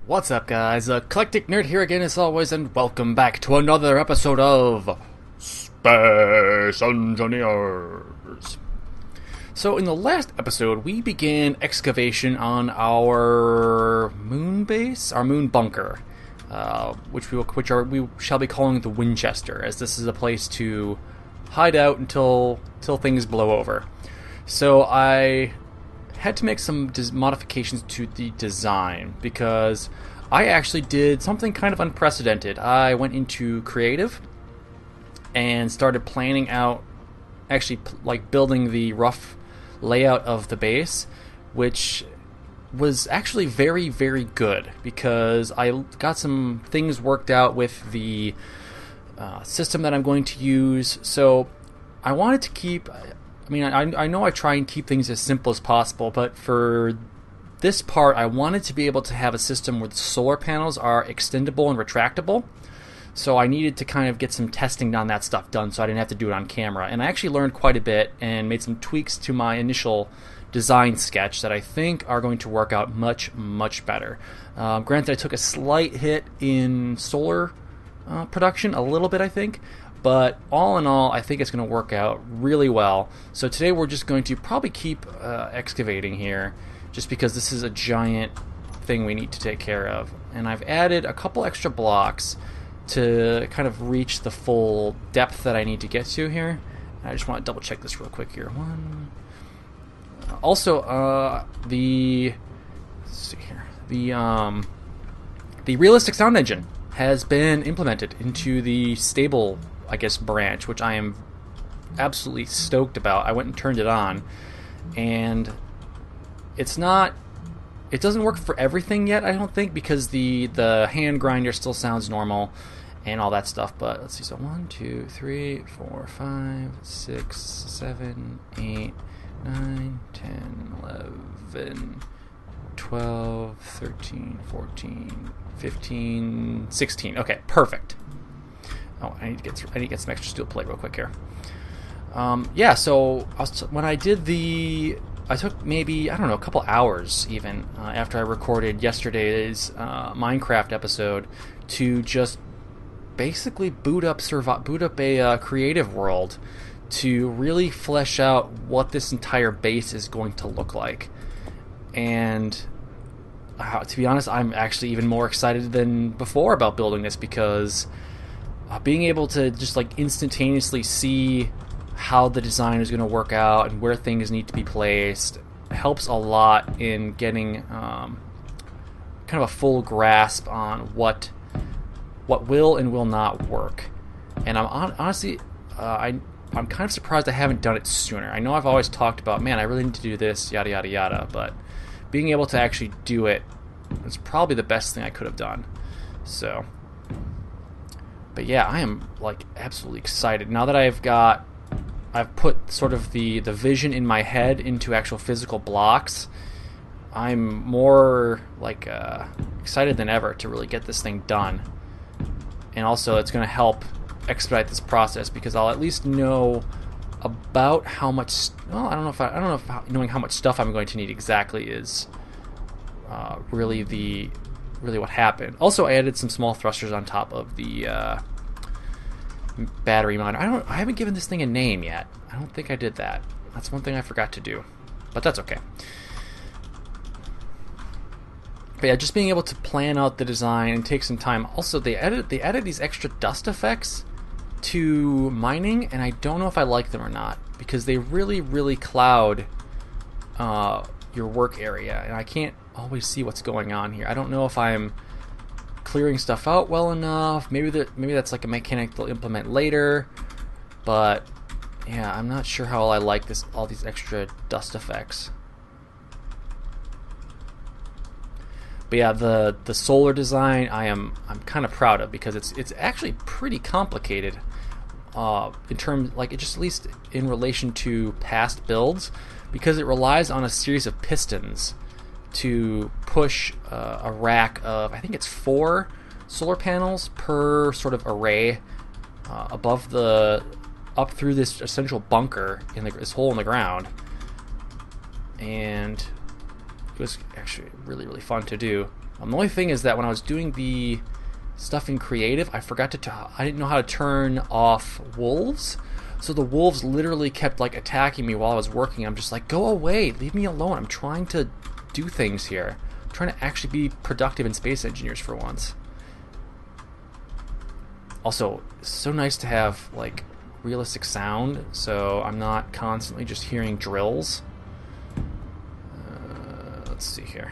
What's up, guys? Eclectic Nerd here again as always, and welcome back to another episode of Space Engineers. So in the last episode, we began excavation on our moon base, our moon bunker, which we shall be calling the Winchester, as this is a place to hide out until things blow over. So I had to make some modifications to the design because I actually did something kind of unprecedented. I went into creative and started planning out, actually like building the rough layout of the base, which was actually very, very good because I got some things worked out with the system that I'm going to use. So I wanted to keep... I know I try and keep things as simple as possible, but for this part, I wanted to be able to have a system where the solar panels are extendable and retractable. So I needed to kind of get some testing on that stuff done so I didn't have to do it on camera. And I actually learned quite a bit and made some tweaks to my initial design sketch that I think are going to work out much, much better. Granted, I took a slight hit in solar production, a little bit I think. But all in all, I think it's going to work out really well. So today we're just going to probably keep excavating here, just because this is a giant thing we need to take care of. And I've added a couple extra blocks to kind of reach the full depth that I need to get to here. And I just want to double check this real quick here. Also, let's see here. The realistic sound engine has been implemented into the stable, I guess, branch, which I am absolutely stoked about. I went and turned it on, and it doesn't work for everything yet, I don't think, because the hand grinder still sounds normal and all that stuff. But let's see, so 1, 2, 3, 4, 5, 6, 7, 8, 9, 10, 11, 12, 13, 14, 15, 16. Okay, perfect. Oh, I need to get some extra steel plate real quick here. So when I did I took maybe, I don't know, a couple hours even after I recorded yesterday's Minecraft episode to just basically boot up a creative world to really flesh out what this entire base is going to look like. And to be honest, I'm actually even more excited than before about building this because being able to just like instantaneously see how the design is going to work out and where things need to be placed helps a lot in getting kind of a full grasp on what will and will not work. And honestly, I'm kind of surprised I haven't done it sooner. I know I've always talked about, man, I really need to do this, yada yada yada, but being able to actually do it is probably the best thing I could have done. So, but yeah, I am like absolutely excited now that I've put sort of the vision in my head into actual physical blocks. I'm more like excited than ever to really get this thing done. And also, it's going to help expedite this process because I'll at least know about how much. Well, I don't know if knowing how much stuff I'm going to need exactly is really what happened. Also, I added some small thrusters on top of the battery monitor. I haven't given this thing a name yet. I don't think I did that. That's one thing I forgot to do, but that's okay. But yeah, just being able to plan out the design and take some time. Also, they added these extra dust effects to mining, and I don't know if I like them or not because they really, really cloud your work area, and I can't always see what's going on here. I don't know if I'm clearing stuff out well enough. Maybe that's like a mechanic they'll implement later, but yeah, I'm not sure how I like all these extra dust effects. But yeah, the solar design I'm kind of proud of because it's actually pretty complicated in terms, like, it just, at least in relation to past builds, because it relies on a series of pistons to push a rack of, I think it's 4 solar panels per sort of array up through this essential bunker in this hole in the ground. And it was actually really, really fun to do. The only thing is that when I was doing the stuff in creative, I didn't know how to turn off wolves. So the wolves literally kept like attacking me while I was working. I'm just like, go away, leave me alone. I'm trying to do things here. I'm trying to actually be productive in Space Engineers for once. Also, it's so nice to have like realistic sound, so I'm not constantly just hearing drills. Let's see here.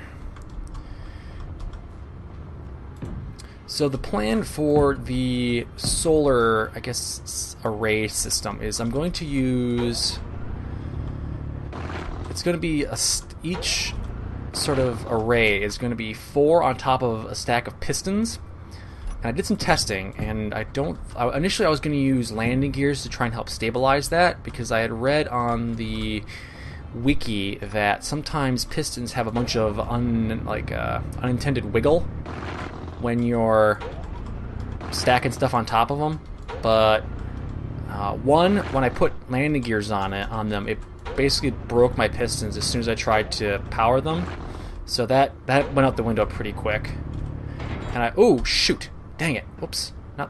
So the plan for the solar, I guess, array system is I'm going to use... It's going to be each sort of array is going to be 4 on top of a stack of pistons. And I did some testing, and initially I was going to use landing gears to try and help stabilize that, because I had read on the wiki that sometimes pistons have a bunch of unintended wiggle when you're stacking stuff on top of them. But when I put landing gears on them, it basically broke my pistons as soon as I tried to power them. So that went out the window pretty quick. And oh shoot, dang it! Whoops, no,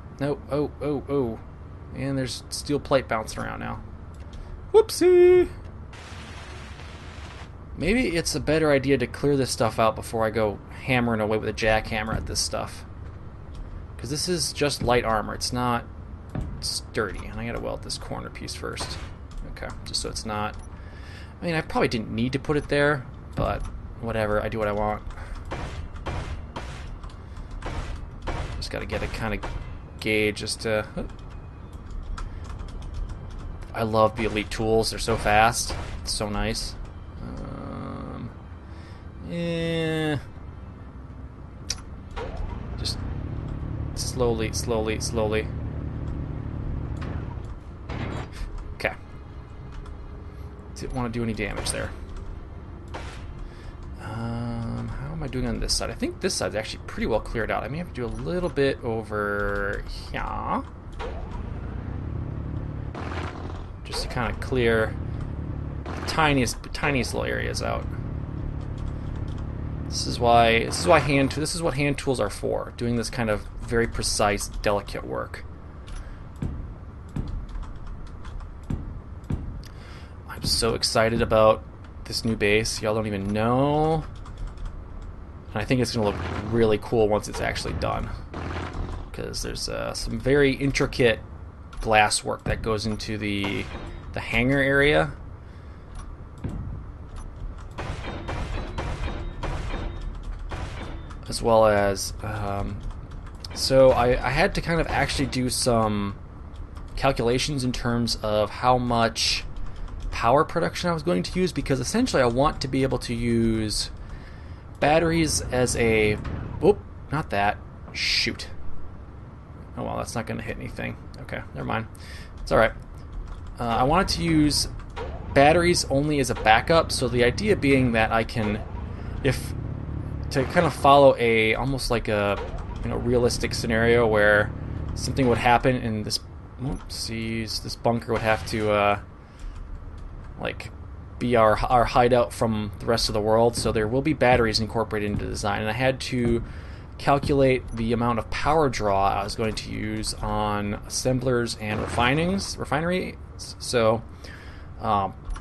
oh, and there's steel plate bouncing around now. Whoopsie. Maybe it's a better idea to clear this stuff out before I go hammering away with a jackhammer at this stuff. Because this is just light armor. It's not sturdy. And I gotta weld this corner piece first. Okay, just so it's not... I mean, I probably didn't need to put it there, but whatever. I do what I want. Just gotta get a kind of gauge as to... I love the Elite tools. They're so fast. It's so nice. Just slowly. Okay. Didn't want to do any damage there. How am I doing on this side? I think this side's actually pretty well cleared out. I may have to do a little bit over here. Just to kind of clear the tiniest little areas out. This is what hand tools are for, doing this kind of very precise, delicate work. I'm so excited about this new base. Y'all don't even know. And I think it's going to look really cool once it's actually done. Because there's some very intricate glass work that goes into the hangar area. As well as, so I had to kind of actually do some calculations in terms of how much power production I was going to use, because essentially I want to be able to use batteries as a... Oop, not that. Shoot. Oh well, that's not going to hit anything. Okay, never mind. It's alright. I wanted to use batteries only as a backup, so the idea being that I can, to kind of follow almost like a realistic scenario where something would happen and this bunker would have to like be our hideout from the rest of the world. So there will be batteries incorporated into the design, and I had to calculate the amount of power draw I was going to use on assemblers and refineries. So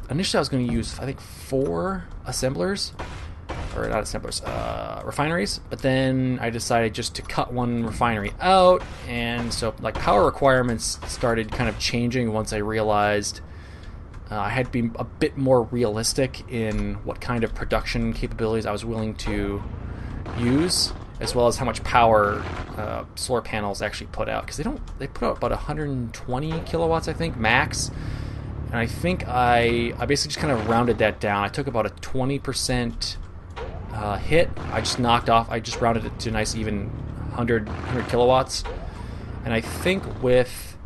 initially I was going to use, I think, 4 assemblers. Or not assemblers, refineries. But then I decided just to cut one refinery out, and so like power requirements started kind of changing once I realized I had to be a bit more realistic in what kind of production capabilities I was willing to use, as well as how much power solar panels actually put out, because they put out about 120 kilowatts, I think, max. And I think I basically just kind of rounded that down. I took about a 20% hit. I just rounded it to a nice even 100 kilowatts. And I think with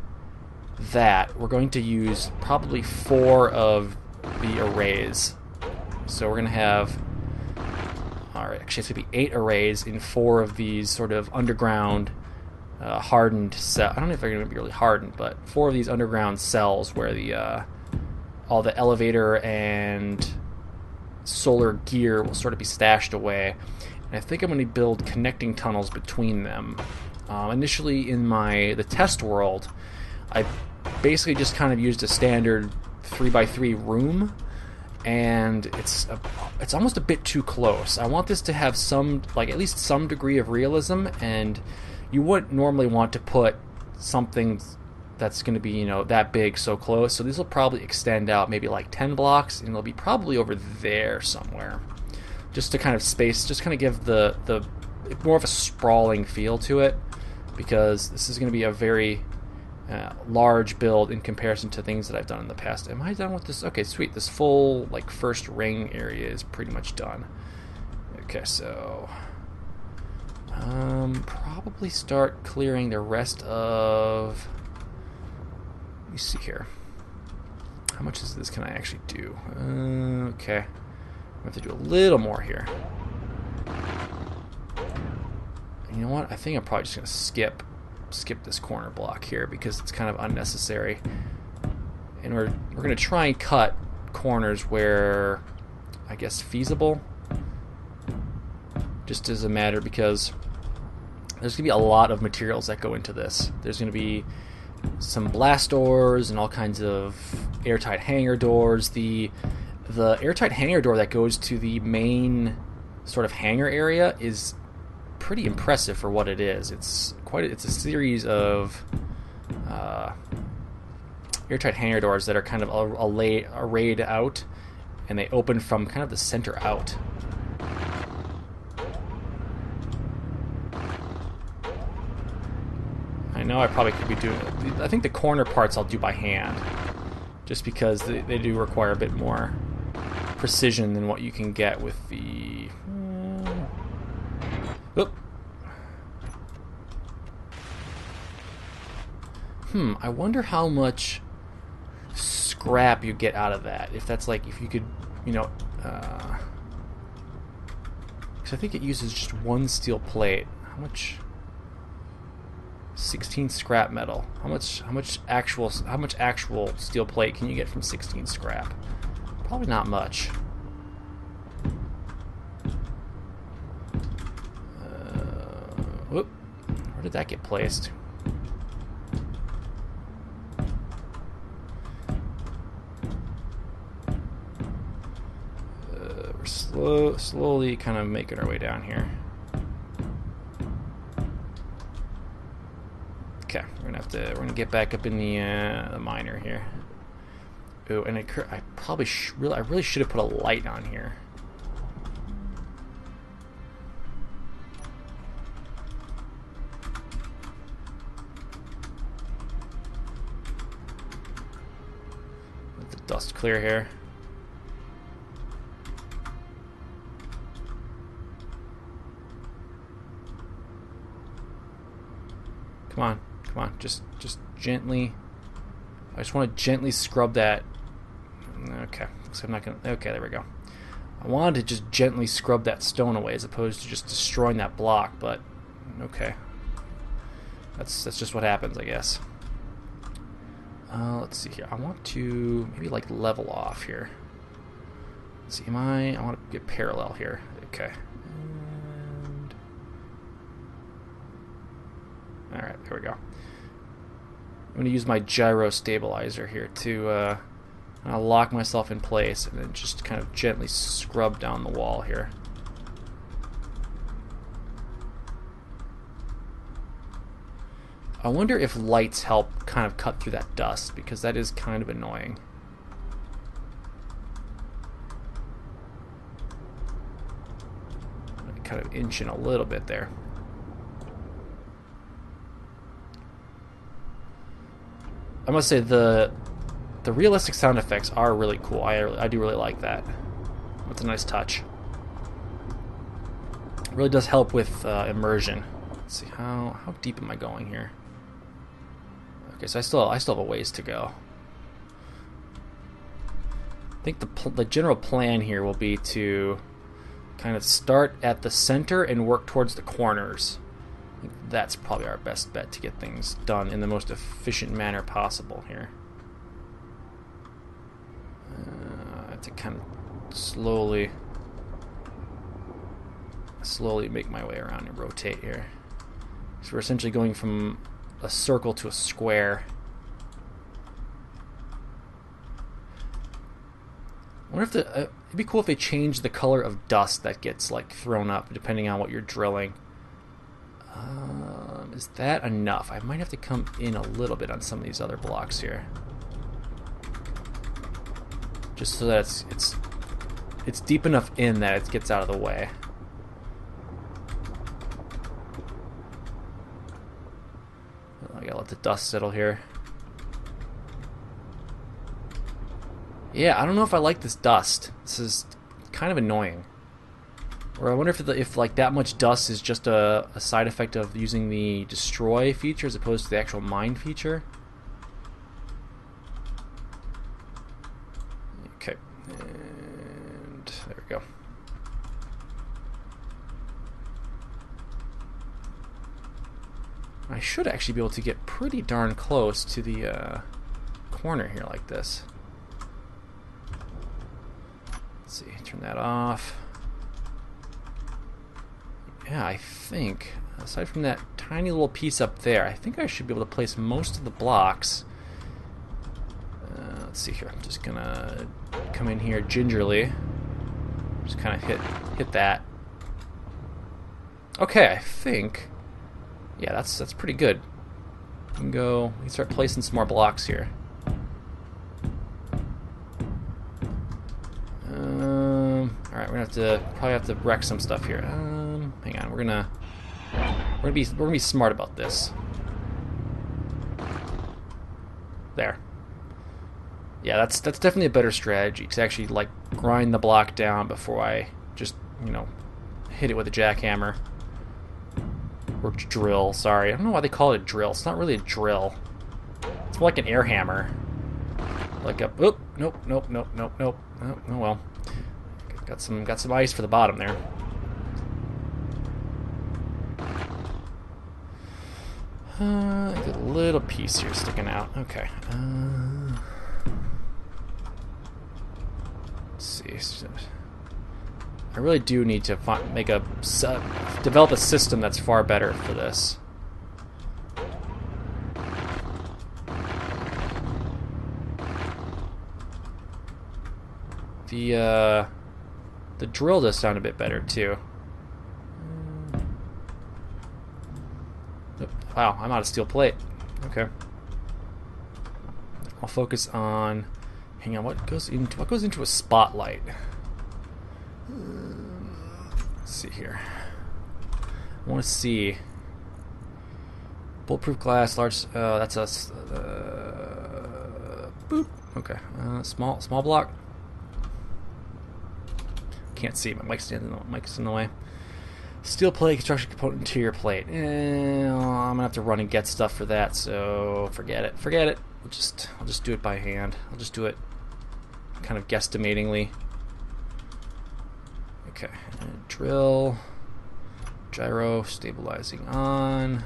that, we're going to use probably 4 of the arrays. So we're going to have, alright, actually it's going to be 8 arrays in 4 of these sort of underground hardened cells. I don't know if they're going to be really hardened, but 4 of these underground cells where the all the elevator and solar gear will sort of be stashed away. And I think I'm going to build connecting tunnels between them. Initially in the test world, I basically just kind of used a standard 3x3 room, and it's almost a bit too close. I want this to have some, like, at least some degree of realism, and you wouldn't normally want to put something that's going to be, that big so close. So this will probably extend out maybe like 10 blocks, and it'll be probably over there somewhere, just to kind of space, just kind of give the more of a sprawling feel to it, because this is going to be a very large build in comparison to things that I've done in the past. Am I done with this? Okay, sweet. This full, like, first ring area is pretty much done. Okay, so probably start clearing the rest of... Let me see here. How much of this can I actually do? Okay. I have to do a little more here. You know what? I think I'm probably just going to skip this corner block here because it's kind of unnecessary. And we're going to try and cut corners where, I guess, feasible. Just as a matter, because there's going to be a lot of materials that go into this. There's going to be some blast doors and all kinds of airtight hangar doors. The airtight hangar door that goes to the main sort of hangar area is pretty impressive for what it is. It's a series of airtight hangar doors that are kind of arrayed out, and they open from kind of the center out. I know I probably could be doing it. I think the corner parts I'll do by hand, just because they do require a bit more precision than what you can get with the... Oop. I wonder how much scrap you get out of that. If that's like, if you could, because I think it uses just one steel plate. How much? 16 scrap metal. How much actual steel plate can you get from 16 scrap? Probably not much. Whoop. Where did that get placed? We're slowly kind of making our way down here. Okay, we're gonna get back up in the miner here. Ooh, and I probably I really should have put a light on here. Let the dust clear here. Come on, just gently. I just want to gently scrub that. Okay, so I'm not gonna. Okay, there we go. I wanted to just gently scrub that stone away as opposed to just destroying that block, but okay. That's just what happens, I guess. Let's see here. I want to maybe like level off here. Let's see. I want to get parallel here. Okay. Alright, there we go. I'm going to use my gyro stabilizer here to lock myself in place and then just kind of gently scrub down the wall here. I wonder if lights help kind of cut through that dust, because that is kind of annoying. Kind of inch in a little bit there. I must say the realistic sound effects are really cool. I do really like that. It's a nice touch. It really does help with immersion. Let's see, how deep am I going here? Okay, so I still have a ways to go. I think the general plan here will be to kind of start at the center and work towards the corners. I think that's probably our best bet to get things done in the most efficient manner possible here. I have to kind of slowly... slowly make my way around and rotate here. So we're essentially going from a circle to a square. I wonder if it'd be cool if they changed the color of dust that gets like thrown up depending on what you're drilling. Is that enough? I might have to come in a little bit on some of these other blocks here, just so that it's deep enough in that it gets out of the way. I gotta let the dust settle here. Yeah, I don't know if I like this dust. This is kind of annoying. Or I wonder if like that much dust is just a side effect of using the destroy feature as opposed to the actual mine feature. Okay, and there we go. I should actually be able to get pretty darn close to the corner here like this. Let's see, turn that off. Yeah, I think, aside from that tiny little piece up there, I think I should be able to place most of the blocks. Let's see here, I'm just gonna come in here gingerly. Just kind of hit that. Okay, I think, yeah, that's pretty good. We can start placing some more blocks here. Alright, we're gonna probably have to wreck some stuff here. Hang on, we're gonna be smart about this. There. Yeah, that's definitely a better strategy to actually like grind the block down before I just, you know, hit it with a jackhammer. Or drill, sorry. I don't know why they call it a drill. It's not really a drill. It's more like an air hammer. Like a nope. Oh well. Got some ice for the bottom there. A little piece here sticking out. Okay. Let's see. I really do need to develop a system that's far better for this. The drill does sound a bit better too. Wow, I'm out of steel plate. Okay. I'll focus on. Hang on, what goes into a spotlight? Let's see here. I want to see bulletproof glass, large. That's a boop. Okay, small block. Can't see. My mic's in the way. Steel plate, construction component, interior plate. I'm gonna have to run and get stuff for that, so forget it. I'll just do it by hand. I'll just do it kind of guesstimatingly. Okay, drill, gyro, stabilizing on.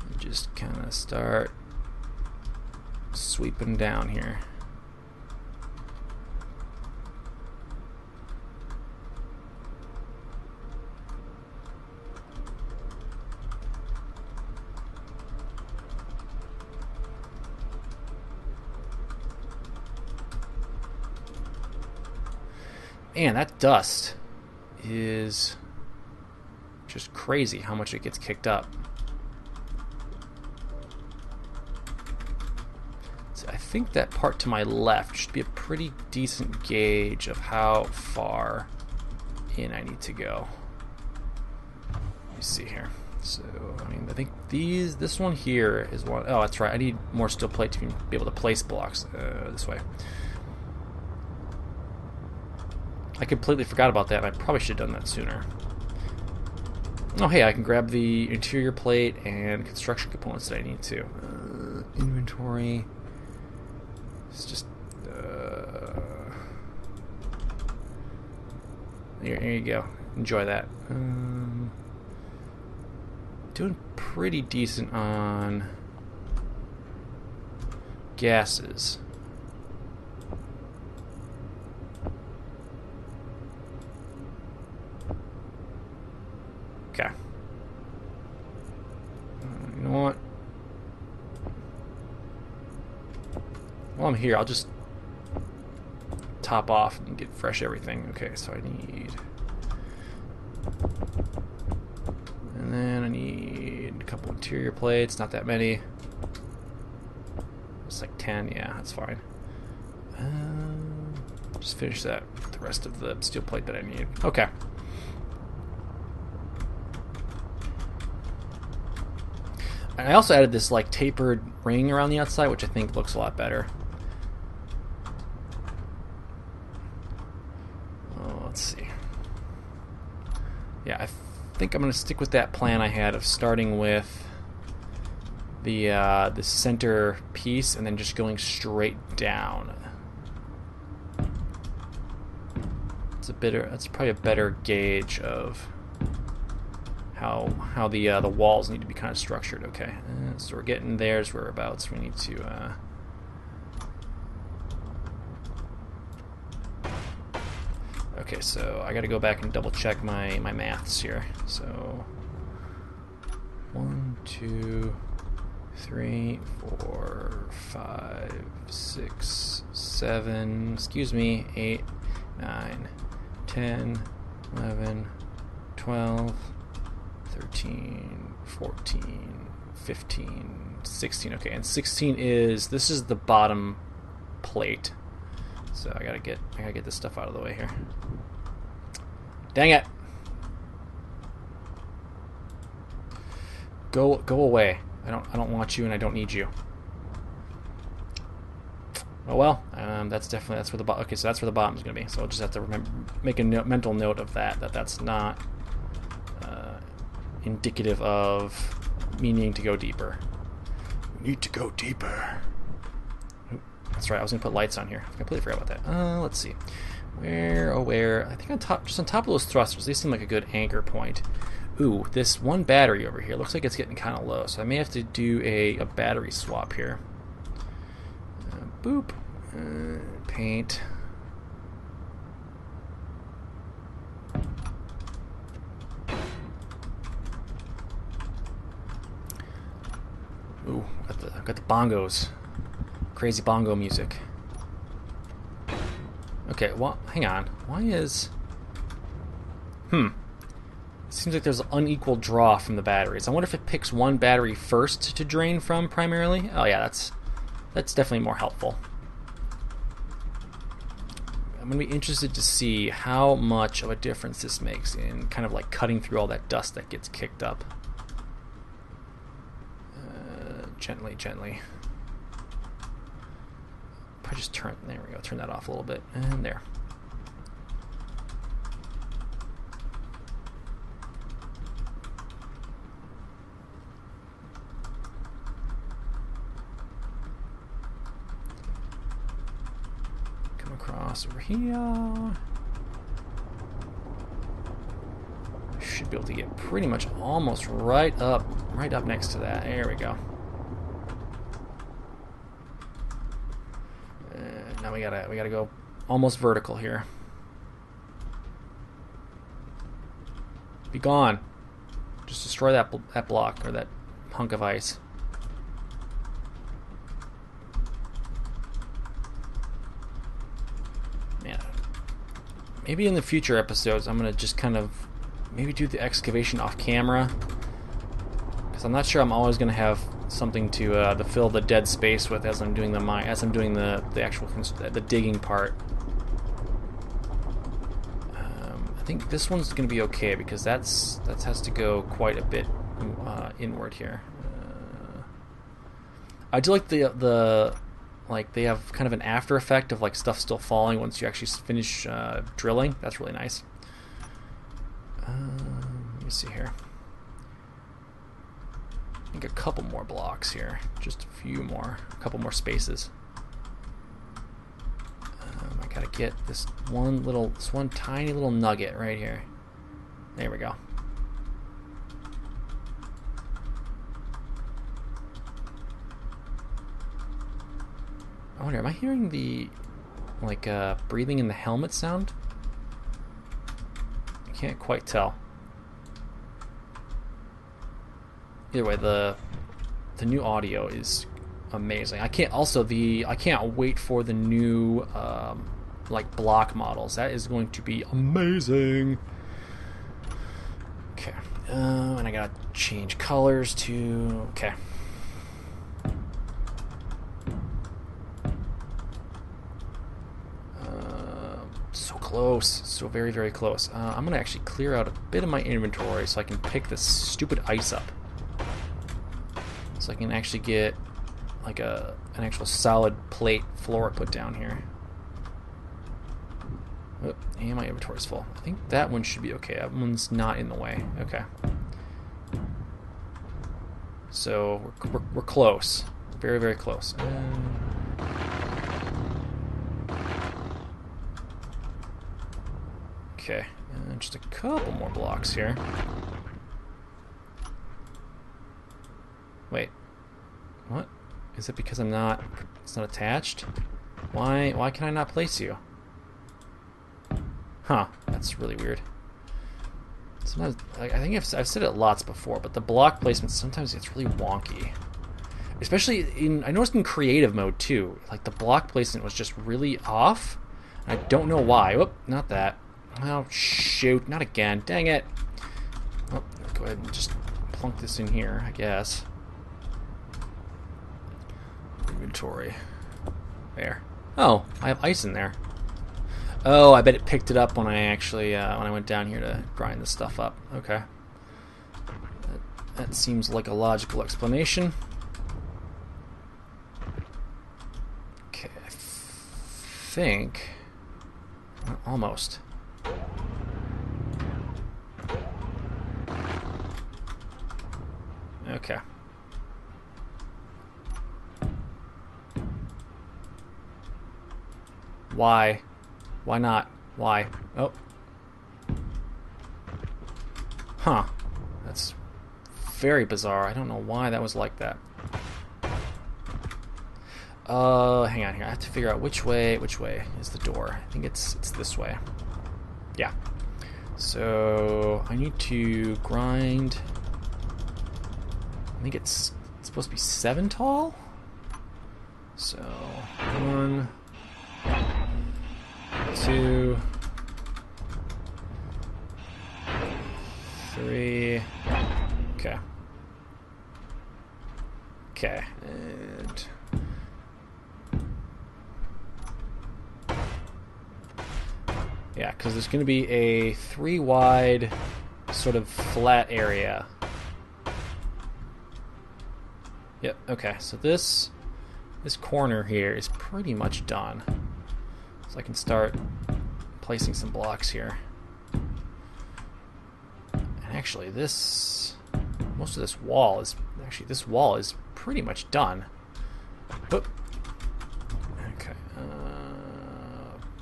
And just kind of start sweeping down here. Man, that dust is just crazy how much it gets kicked up. So I think that part to my left should be a pretty decent gauge of how far in I need to go. Let me see here. So, I mean, I think this one here is one. Oh, that's right. I need more steel plate to be able to place blocks this way. I completely forgot about that, and I probably should have done that sooner. Oh, hey, I can grab the interior plate and construction components that I need to. Inventory. It's just... Here you go. Enjoy that. Doing pretty decent on gases. Okay. You know what? While I'm here, I'll just top off and get fresh everything. Okay, so I need... And then I need a couple interior plates, not that many. It's like 10, yeah, that's fine. Just finish that with the rest of the steel plate that I need. Okay. And I also added this like tapered ring around the outside, which I think looks a lot better. Oh, let's see. Yeah, I think I'm going to stick with that plan I had of starting with the center piece and then just going straight down. That's probably a better gauge of how the walls need to be kind of structured. Okay, so we're getting there's whereabouts. We need to. Okay, so I got to go back and double check my maths here. So 1, 2, 3, 4, 5, 6, 7. Excuse me, 8, 9, 10, 11, 12, 13, 14, 15, 16. Okay, and 16 is this is the bottom plate. So I gotta get this stuff out of the way here. Dang it! Go away. I don't want you, and I don't need you. Oh well, that's where the bottom. Okay, so that's where the bottom is gonna be. So I'll just have to make a mental note of that's not indicative of me needing to go deeper. We need to go deeper. Oop, that's right. I was gonna put lights on here. I completely forgot about that. Let's see. Where? I think just on top of those thrusters, they seem like a good anchor point. Ooh, this one battery over here looks like it's getting kind of low, so I may have to do a battery swap here. Boop. Paint. Ooh, got the bongos. Crazy bongo music. Okay, well, hang on. Why is... It seems like there's an unequal draw from the batteries. I wonder if it picks one battery first to drain from primarily. Oh yeah, that's definitely more helpful. I'm going to be interested to see how much of a difference this makes in kind of like cutting through all that dust that gets kicked up. Gently. Probably just there we go, turn that off a little bit, and there. Come across over here. Should be able to get pretty much almost right up next to that. There we go. Now we gotta go almost vertical here. Be gone. Just destroy that block or that hunk of ice. Yeah. Maybe in the future episodes I'm gonna just kind of maybe do the excavation off camera, because I'm not sure I'm always gonna have something to fill the dead space with as I'm doing the actual digging part. I think this one's going to be okay because that has to go quite a bit inward here. I do like the like they have kind of an after effect of like stuff still falling once you actually finish drilling. That's really nice. Let me see here. I think a couple more blocks here, just a few more, a couple more spaces. I gotta get this one tiny little nugget right here. There we go. I wonder, am I hearing the like breathing in the helmet sound? I can't quite tell. either way, the new audio is amazing. I can't wait for the new like block models. That is going to be amazing. Okay, and I gotta change colors to okay. So close, so very, very close. I'm gonna actually clear out a bit of my inventory so I can pick this stupid ice up. So I can actually get like an actual solid plate floor put down here. Oh, and my inventory's full. I think that one should be okay. That one's not in the way. Okay. So we're close. Very, very close. Okay, and just a couple more blocks here. Wait, what? Is it because it's not attached? Why can I not place you? Huh, that's really weird. Sometimes, I think I've said it lots before, but the block placement sometimes it's really wonky. Especially I noticed in creative mode too. Like the block placement was just really off. I don't know why. Whoop, not that. Oh, shoot. Not again. Dang it. Oh, go ahead and just plunk this in here, I guess. Inventory. There. Oh, I have ice in there. Oh, I bet it picked it up when I actually, when I went down here to grind this stuff up. Okay. That seems like a logical explanation. Okay, I think... almost. Okay. Why? Why not? Why? Oh. Huh. That's very bizarre. I don't know why that was like that. Hang on here. I have to figure out which way is the door. I think it's this way. Yeah. So I need to grind. I think it's supposed to be 7 tall. So 1, 2, 3. Okay. Okay. And yeah, because there's going to be a 3 wide sort of flat area. Yep, okay, so this corner here is pretty much done. So I can start placing some blocks here. And actually most of this wall is pretty much done. Oop. Okay.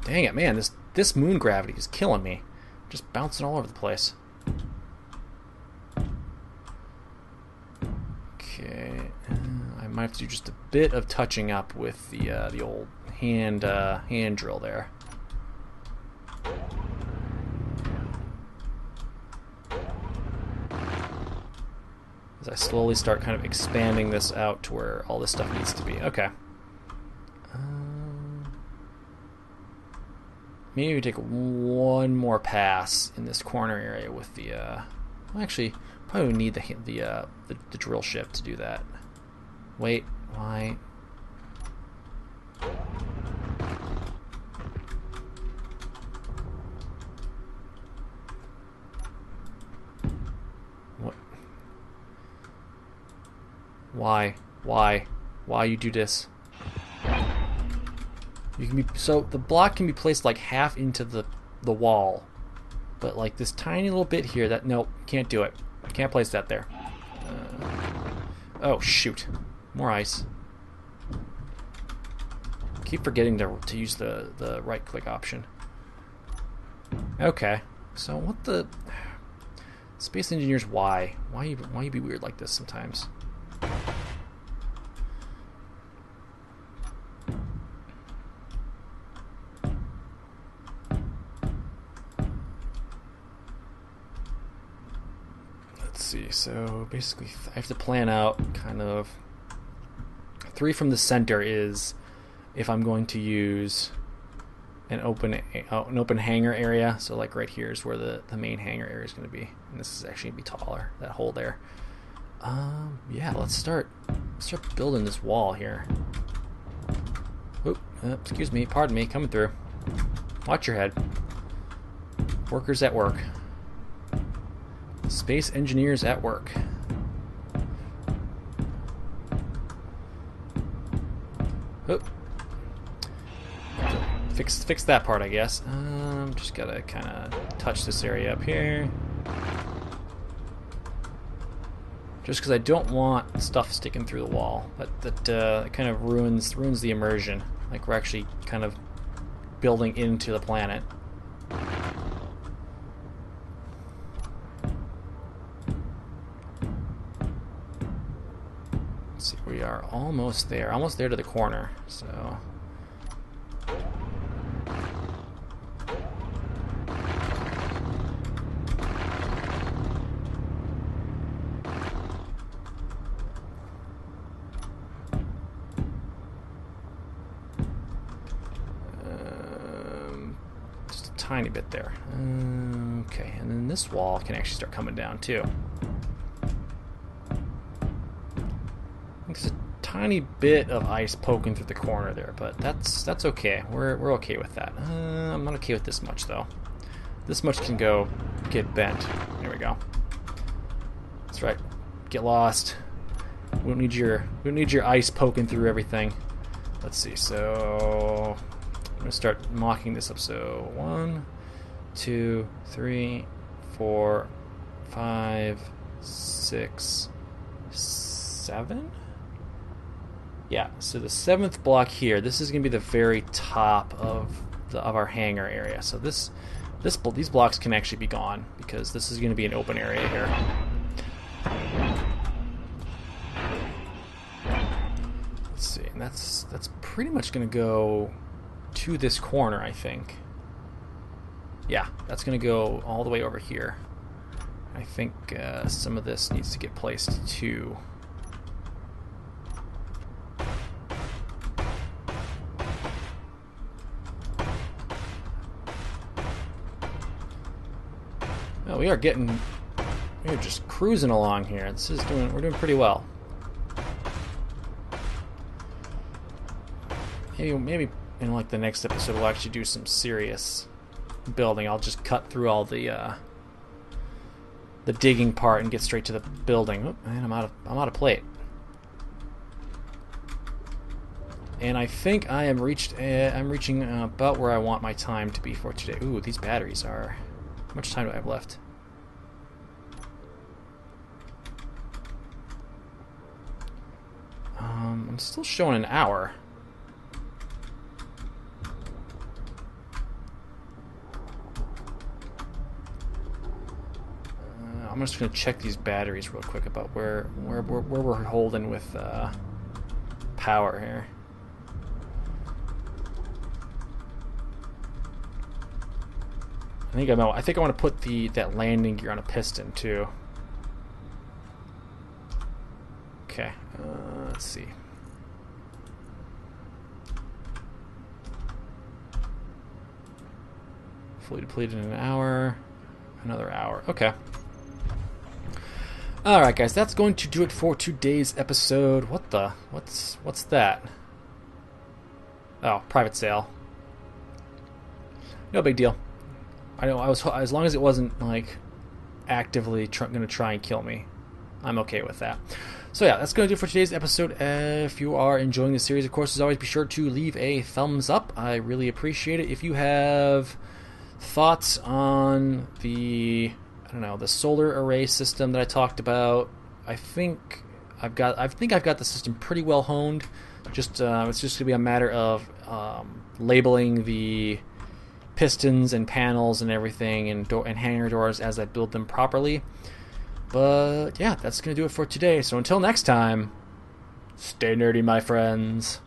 Dang it, man, this moon gravity is killing me. Just bouncing all over the place. Okay, I might have to do just a bit of touching up with the old hand drill there. As I slowly start kind of expanding this out to where all this stuff needs to be. Okay. Maybe we take one more pass in this corner area with the. Well, actually, probably would need the drill ship to do that. Wait, why? What? Why? Why you do this? You can be so the block can be placed like half into the wall, but like this tiny little bit here that nope, can't do it. Can't place that there. Oh shoot, more ice. Keep forgetting to use the right click option. Okay, so what the Space Engineers? Why you be weird like this sometimes? see. So basically, I have to plan out kind of 3 from the center is if I'm going to use an open hangar area. So like right here is where the main hangar area is going to be, and this is actually going to be taller. That hole there. Yeah, let's start building this wall here. Oop, excuse me, pardon me, coming through. Watch your head. Workers at work. Space engineers at work. Oop. Fix that part, I guess. Just gotta kind of touch this area up here. Just because I don't want stuff sticking through the wall. That kind of ruins the immersion. Like we're actually kind of building into the planet. Let's see, we are almost there to the corner. So. Tiny bit there. Okay, and then this wall can actually start coming down too. There's a tiny bit of ice poking through the corner there, but that's okay. We're okay with that. I'm not okay with this much though. This much can get bent. There we go. That's right. Get lost. We don't need your ice poking through everything. Let's see. So I'm going to start mocking this up. So 1, 2, 3, 4, 5, 6, 7? Yeah, so the 7th block here, this is going to be the very top of our hangar area. So these blocks can actually be gone because this is going to be an open area here. Let's see, and that's pretty much going to go to this corner, I think. Yeah, that's going to go all the way over here. I think some of this needs to get placed too. Oh, we're just cruising along here. We're doing pretty well. Maybe in like the next episode we'll actually do some serious building. I'll just cut through all the digging part and get straight to the building. Oh, man, I'm out of plate. And I think I'm reaching about where I want my time to be for today. Ooh, these batteries are. How much time do I have left? I'm still showing an hour. I'm just going to check these batteries real quick about where we're holding with power here. I think I want to put that landing gear on a piston too. Okay, let's see. Fully depleted in an hour. Another hour. Okay. Alright guys, that's going to do it for today's episode. What's that? Oh, private sale. No big deal. I know as long as it wasn't like actively going to try and kill me, I'm okay with that. So yeah, that's going to do it for today's episode. If you are enjoying the series, of course, as always, be sure to leave a thumbs up. I really appreciate it. If you have thoughts on the solar array system that I talked about, I think I've got the system pretty well honed. It's just going to be a matter of labeling the pistons and panels and everything and hangar doors as I build them properly. But yeah, that's going to do it for today. So until next time, stay nerdy, my friends.